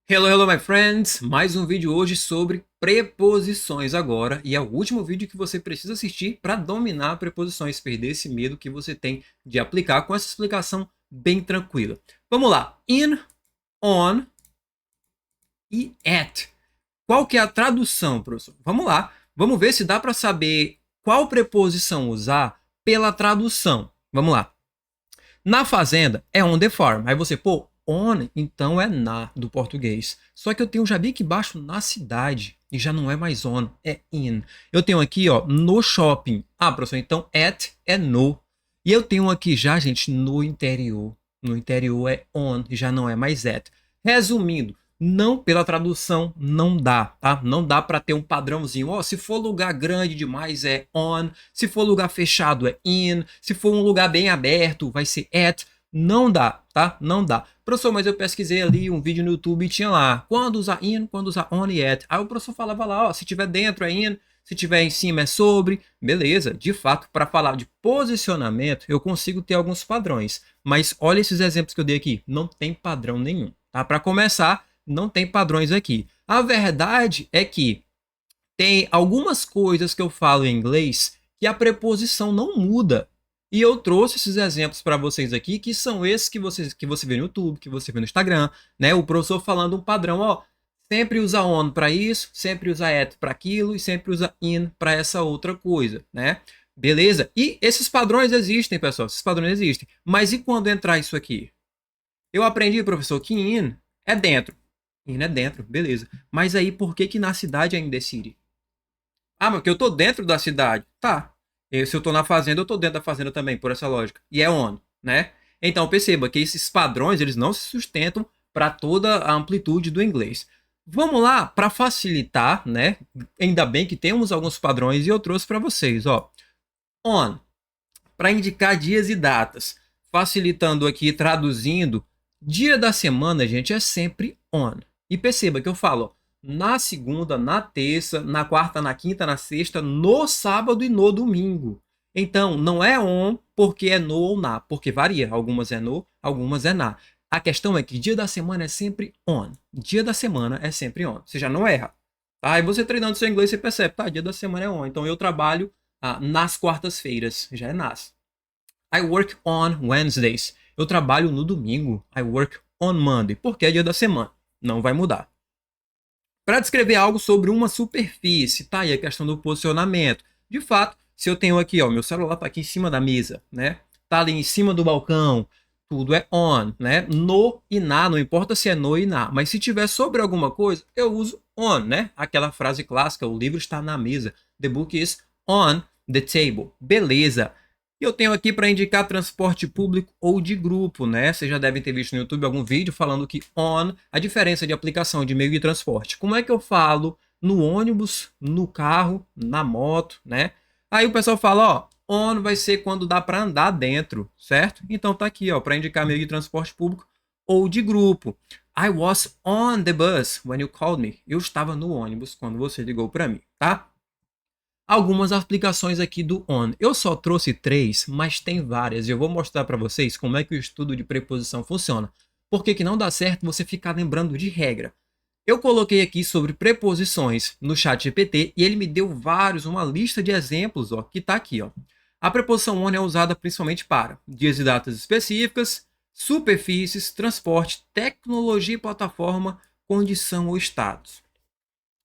Hello, hello, my friends! Mais um vídeo hoje sobre preposições agora. E é o último vídeo que você precisa assistir para dominar preposições, perder esse medo que você tem de aplicar com essa explicação bem tranquila. Vamos lá. In, on e at. Qual que é a tradução, professor? Vamos lá. Vamos ver se dá para saber qual preposição usar pela tradução. Vamos lá. Na fazenda é on the farm. Aí você, pô, on, então é na do português. Só que eu tenho já bem aqui embaixo na cidade e já não é mais on, é in. Eu tenho aqui, ó, no shopping. Ah, professor, então at é no. E eu tenho aqui já, gente, no interior. No interior é on e já não é mais at. Resumindo, não pela tradução não dá, tá? Não dá para ter um padrãozinho. Ó, se for lugar grande demais é on, se for lugar fechado é in, se for um lugar bem aberto vai ser at. Não dá, tá? Não dá. Professor, mas eu pesquisei ali um vídeo no YouTube e tinha lá quando usar in, quando usar on e at. Aí o professor falava lá, ó, se tiver dentro é in, se tiver em cima é sobre. Beleza, de fato, para falar de posicionamento, eu consigo ter alguns padrões. Mas olha esses exemplos que eu dei aqui, não tem padrão nenhum, tá? Para começar, não tem padrões aqui. A verdade é que tem algumas coisas que eu falo em inglês que a preposição não muda. E eu trouxe esses exemplos para vocês aqui, que são esses que você vê no YouTube, que você vê no Instagram, né? O professor falando um padrão, ó, sempre usa on para isso, sempre usa at para aquilo e sempre usa in para essa outra coisa, né? Beleza? E esses padrões existem, pessoal, esses padrões existem. Mas e quando entrar isso aqui? Eu aprendi, professor, que in é dentro. In é dentro, beleza. Mas aí por que que na cidade ainda é city? Ah, mas porque eu tô dentro da cidade. Tá. E se eu tô na fazenda, eu tô dentro da fazenda também, por essa lógica. E é on, né? Então perceba que esses padrões, eles não se sustentam para toda a amplitude do inglês. Vamos lá, para facilitar, né? Ainda bem que temos alguns padrões e eu trouxe para vocês, ó. On, para indicar dias e datas. Facilitando aqui, traduzindo, dia da semana, gente, é sempre on. E perceba que eu falo na segunda, na terça, na quarta, na quinta, na sexta, no sábado e no domingo. Então, não é on porque é no ou na, porque varia. Algumas é no, algumas é na. A questão é que dia da semana é sempre on. Dia da semana é sempre on. Você já não erra. Aí você treinando seu inglês, você percebe, tá, dia da semana é on. Então eu trabalho nas quartas-feiras, já é nas. I work on Wednesdays. Eu trabalho no domingo. I work on Monday, porque é dia da semana. Não vai mudar. Para descrever algo sobre uma superfície, tá aí a questão do posicionamento. De fato, se eu tenho aqui, ó, meu celular tá aqui em cima da mesa, né? Tá ali em cima do balcão, tudo é on, né? No e na, não importa se é no e na, mas se tiver sobre alguma coisa, eu uso on, né? Aquela frase clássica, o livro está na mesa. The book is on the table. Beleza. E eu tenho aqui para indicar transporte público ou de grupo, né? Vocês já devem ter visto no YouTube algum vídeo falando que on, a diferença de aplicação de meio de transporte. Como é que eu falo no ônibus, no carro, na moto, né? Aí o pessoal fala, ó, on vai ser quando dá para andar dentro, certo? Então tá aqui, ó, para indicar meio de transporte público ou de grupo. I was on the bus when you called me. Eu estava no ônibus quando você ligou para mim, tá? Algumas aplicações aqui do on. Eu só trouxe 3, mas tem várias. E eu vou mostrar para vocês como é que o estudo de preposição funciona. Por que que não dá certo você ficar lembrando de regra? Eu coloquei aqui sobre preposições no chat GPT e ele me deu uma lista de exemplos, ó, que está aqui. Ó. A preposição on é usada principalmente para dias e datas específicas, superfícies, transporte, tecnologia e plataforma, condição ou status.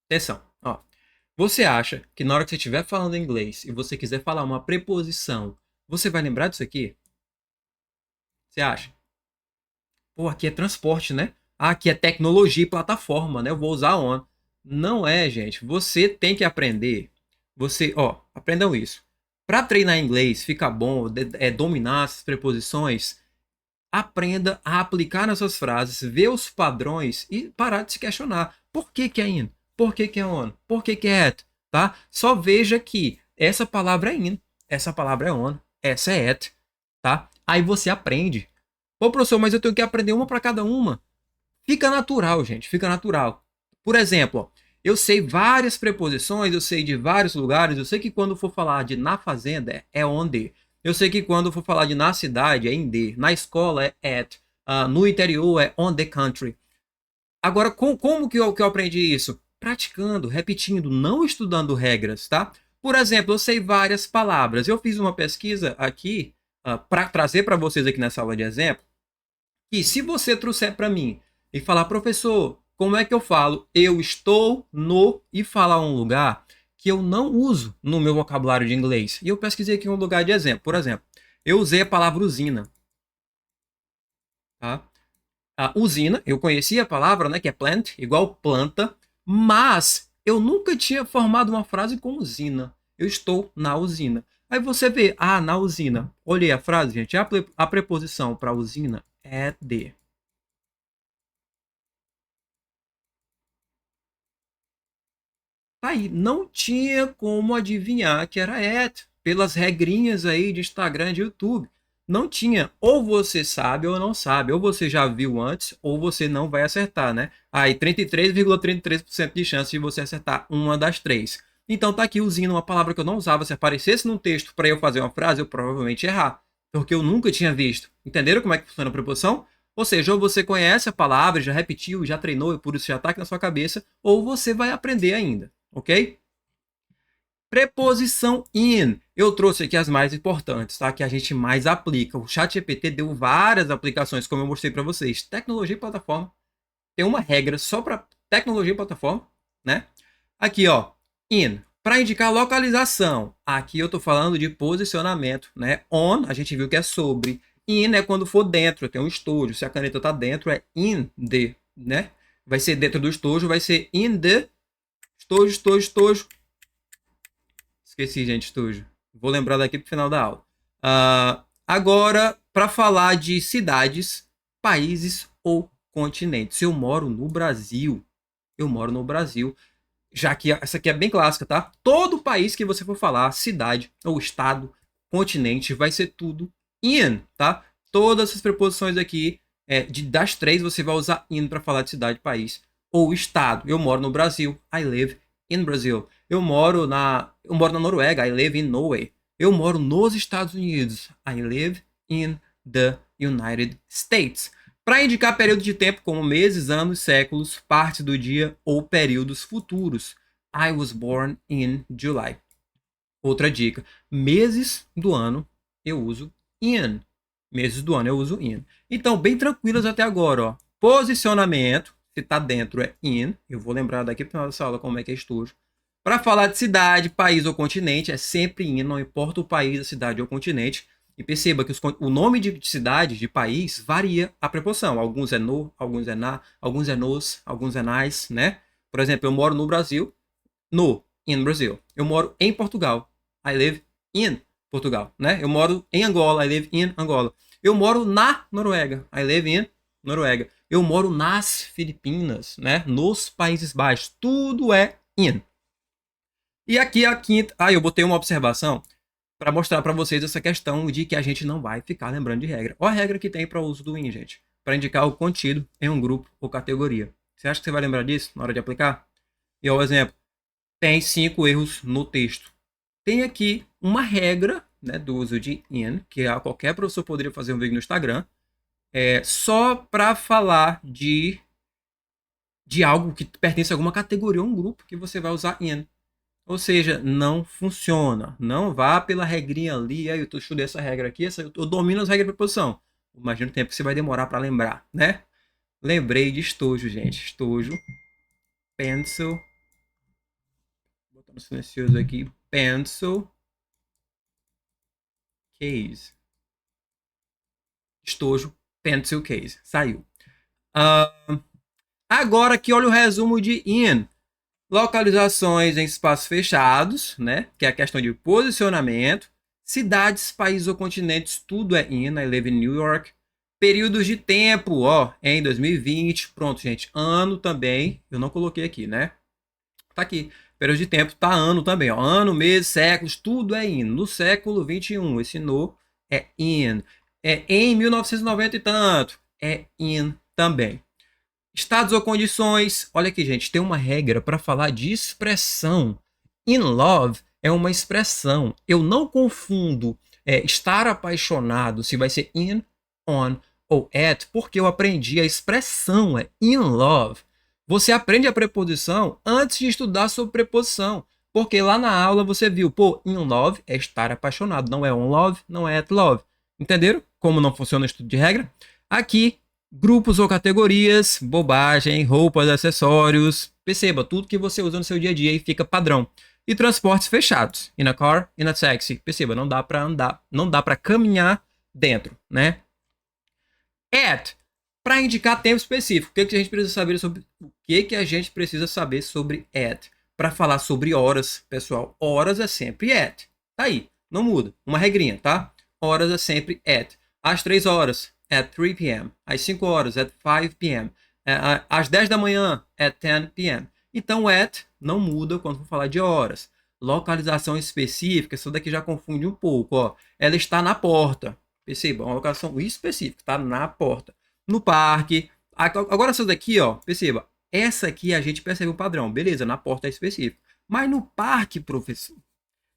Atenção, ó. Você acha que na hora que você estiver falando inglês e você quiser falar uma preposição, você vai lembrar disso aqui? Você acha? Pô, aqui é transporte, né? Ah, aqui é tecnologia e plataforma, né? Eu vou usar on. Não é, gente. Você tem que aprender. Você, ó, aprendam isso. Para treinar inglês, ficar bom, dominar as preposições, aprenda a aplicar nas suas frases, ver os padrões e parar de se questionar. Por que que é in? Por que que é on? Por que que é at? Tá? Só veja que essa palavra é in, essa palavra é on, essa é at, tá? Aí você aprende. Ô, professor, mas eu tenho que aprender uma para cada uma. Fica natural, gente, fica natural. Por exemplo, ó, eu sei várias preposições, eu sei de vários lugares, eu sei que quando for falar de na fazenda é onde. Eu sei que quando for falar de na cidade é in the, na escola é at, no interior é on the country. Agora, como que eu aprendi isso? Praticando, repetindo, não estudando regras, tá? Por exemplo, eu sei várias palavras. Eu fiz uma pesquisa aqui, para trazer para vocês aqui nessa aula de exemplo, que se você trouxer para mim e falar, professor, como é que eu falo eu estou no e falar um lugar que eu não uso no meu vocabulário de inglês. E eu pesquisei aqui um lugar de exemplo. Por exemplo, eu usei a palavra usina, tá? A usina, eu conhecia a palavra, né, que é plant, igual planta, mas eu nunca tinha formado uma frase com usina. Eu estou na usina. Aí você vê, na usina. Olhei a frase, gente. A preposição para usina é de. Aí, não tinha como adivinhar que era at, pelas regrinhas aí de Instagram e de YouTube. Não tinha. Ou você sabe ou não sabe. Ou você já viu antes, ou você não vai acertar, né? Aí, 33,33% de chance de você acertar uma das três. Então, tá aqui usando uma palavra que eu não usava. Se aparecesse num texto para eu fazer uma frase, eu provavelmente ia errar. Porque eu nunca tinha visto. Entenderam como é que funciona a preposição? Ou seja, ou você conhece a palavra, já repetiu, já treinou, e por isso já está aqui na sua cabeça, ou você vai aprender ainda, ok? Preposição in. Eu trouxe aqui as mais importantes, tá? Que a gente mais aplica. O ChatGPT deu várias aplicações, como eu mostrei para vocês. Tecnologia e plataforma. Tem uma regra só para tecnologia e plataforma, né? Aqui, ó, in. Para indicar localização. Aqui eu estou falando de posicionamento, né? On, a gente viu que é sobre. In é quando for dentro, tem um estojo. Se a caneta está dentro, é in the, né? Vai ser dentro do estojo, vai ser in the estojo. Esqueci, gente, estojo. Vou lembrar daqui pro final da aula. Agora, para falar de cidades, países ou continentes. Eu moro no Brasil. Eu moro no Brasil. Já que essa aqui é bem clássica, tá? Todo país que você for falar, cidade ou estado, continente, vai ser tudo in, tá? Todas essas preposições aqui, das três, você vai usar in para falar de cidade, país ou estado. Eu moro no Brasil. I live in Brazil. Eu moro na Noruega. I live in Norway. Eu moro nos Estados Unidos. I live in the United States. Para indicar período de tempo como meses, anos, séculos, parte do dia ou períodos futuros. I was born in July. Outra dica. Meses do ano eu uso in. Meses do ano eu uso in. Então, bem tranquilas até agora, ó. Posicionamento, se tá dentro é in. Eu vou lembrar daqui para final dessa aula como é que é estojo. Para falar de cidade, país ou continente, é sempre in, não importa o país, a cidade ou continente. E perceba que o nome de cidade, de país, varia a preposição. Alguns é no, alguns é na, alguns é nos, alguns é nas, né? Por exemplo, eu moro no Brasil, in Brazil. Eu moro em Portugal. I live in Portugal, né? Eu moro em Angola. I live in Angola. Eu moro na Noruega. I live in Noruega. Eu moro nas Filipinas, né? Nos Países Baixos. Tudo é in. E aqui a quinta... eu botei uma observação para mostrar para vocês essa questão de que a gente não vai ficar lembrando de regra. Olha a regra que tem para o uso do in, gente. Para indicar o contido em um grupo ou categoria. Você acha que você vai lembrar disso na hora de aplicar? E ao exemplo, tem 5 erros no texto. Tem aqui uma regra, né, do uso de in, que qualquer professor poderia fazer um vídeo no Instagram, só para falar de algo que pertence a alguma categoria ou um grupo que você vai usar in. Ou seja, não funciona. Não vá pela regrinha ali. Eu estudei essa regra aqui, eu domino as regras de preposição. Imagina o tempo que você vai demorar para lembrar, né? Lembrei de estojo, gente. Estojo. Pencil. Vou botar no silencioso aqui. Pencil. Case. Estojo. Pencil case. Saiu. Agora aqui, olha o resumo de in. Localizações em espaços fechados, né? Que é a questão de posicionamento. Cidades, países ou continentes, tudo é in. I live in New York. Períodos de tempo, ó, em 2020. Pronto, gente. Ano também. Eu não coloquei aqui, né? Tá aqui. Período de tempo tá ano também, ó. Ano, mês, séculos, tudo é in. No século 21, esse no é in. Em 1990 e tanto, é in também. Estados ou condições. Olha aqui, gente, tem uma regra para falar de expressão. In love é uma expressão. Eu não confundo estar apaixonado se vai ser in, on ou at, porque eu aprendi a expressão in love. Você aprende a preposição antes de estudar sobre preposição. Porque lá na aula você viu, pô, in love é estar apaixonado, não é on love, não é at love. Entenderam como não funciona o estudo de regra? Aqui, grupos ou categorias, bobagem, roupas, acessórios. Perceba, tudo que você usa no seu dia a dia e fica padrão. E transportes fechados. In a car, in a taxi. Perceba, não dá para andar, não dá para caminhar dentro, né? At, para indicar tempo específico. O que a gente precisa saber sobre o que a gente precisa saber sobre at? Para falar sobre horas, pessoal, horas é sempre at. Tá aí, não muda. Uma regrinha, tá? Horas é sempre at. Às 3 horas, at 3 p.m. Às 5 horas, at 5 p.m. Às 10 da manhã, at 10 p.m. Então, at não muda quando for falar de horas. Localização específica, isso daqui já confunde um pouco. Ó. Ela está na porta. Perceba, uma localização específica, está na porta. No parque. Agora, essa daqui, ó, perceba. Essa aqui a gente percebe o padrão. Beleza, na porta é específico. Mas no parque, professor,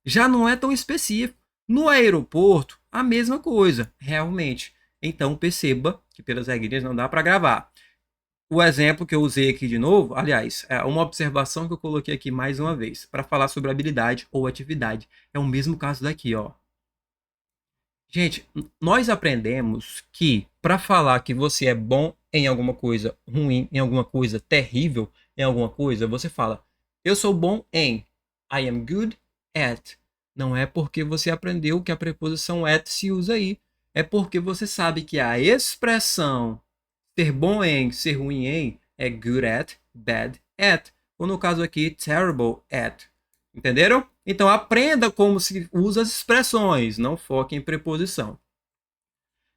já não é tão específico. No aeroporto, a mesma coisa, realmente. Então, perceba que pelas regrinhas não dá para gravar. O exemplo que eu usei aqui de novo, aliás, é uma observação que eu coloquei aqui mais uma vez, para falar sobre habilidade ou atividade. É o mesmo caso daqui, ó. Gente, nós aprendemos que para falar que você é bom em alguma coisa, ruim em alguma coisa, terrível em alguma coisa, você fala, eu sou bom em. I am good at. Não é porque você aprendeu que a preposição at se usa aí. É porque você sabe que a expressão ser bom em, ser ruim em, é good at, bad at. Ou no caso aqui, terrible at. Entenderam? Então aprenda como se usa as expressões, não foque em preposição.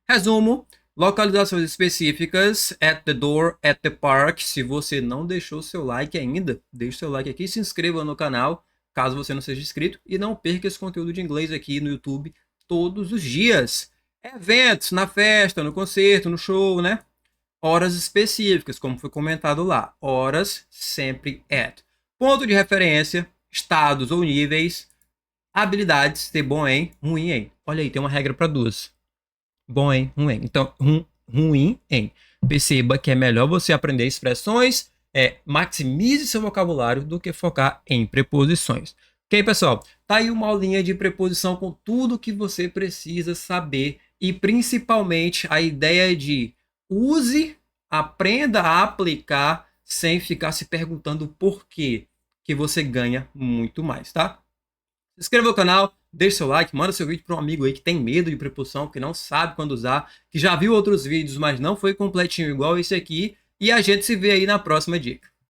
Resumo, localizações específicas, at the door, at the park. Se você não deixou seu like ainda, deixe seu like aqui, se inscreva no canal, caso você não seja inscrito, e não perca esse conteúdo de inglês aqui no YouTube todos os dias. Eventos, na festa, no concerto, no show, né? Horas específicas, como foi comentado lá. Horas, sempre at. Ponto de referência, estados ou níveis, habilidades, ser bom em, ruim em. Olha aí, tem uma regra para duas. Bom em, ruim em. Então, ruim em. Perceba que é melhor você aprender expressões, maximize seu vocabulário do que focar em preposições. Ok, pessoal? Tá aí uma aulinha de preposição com tudo que você precisa saber e principalmente a ideia de use, aprenda a aplicar sem ficar se perguntando por quê, que você ganha muito mais, tá? Se inscreva no canal, deixe seu like, manda seu vídeo para um amigo aí que tem medo de preposição, que não sabe quando usar, que já viu outros vídeos, mas não foi completinho igual esse aqui, e a gente se vê aí na próxima dica.